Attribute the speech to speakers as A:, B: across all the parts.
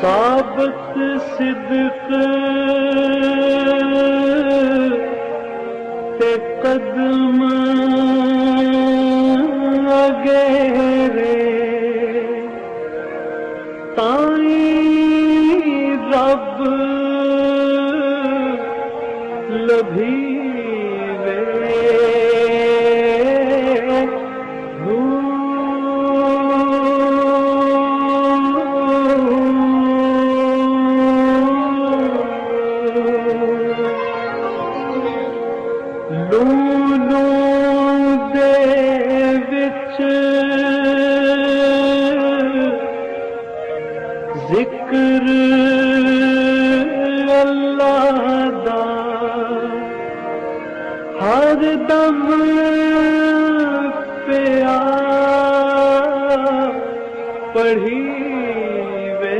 A: साबत सिद्क ते कदम अगेरे ताई रब लभीवे लूलू दे विच जिक्र अल्लाह दा हर दम पिया पढ़ी वे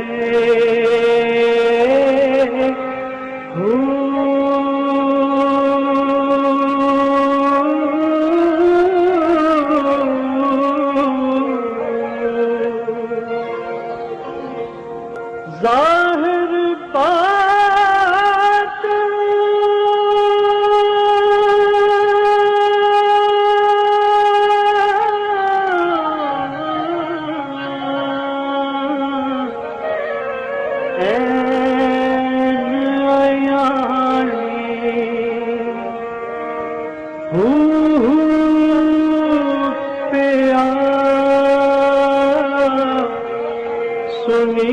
A: ज़ाहिर बात ऐन अयानी पिया सुनी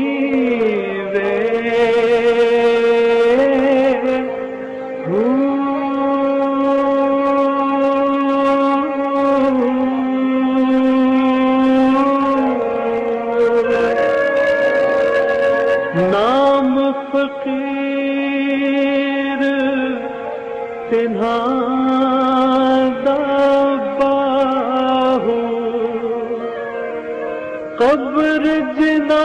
A: नाम फकीर तिन्हा बाहू कब्र जिना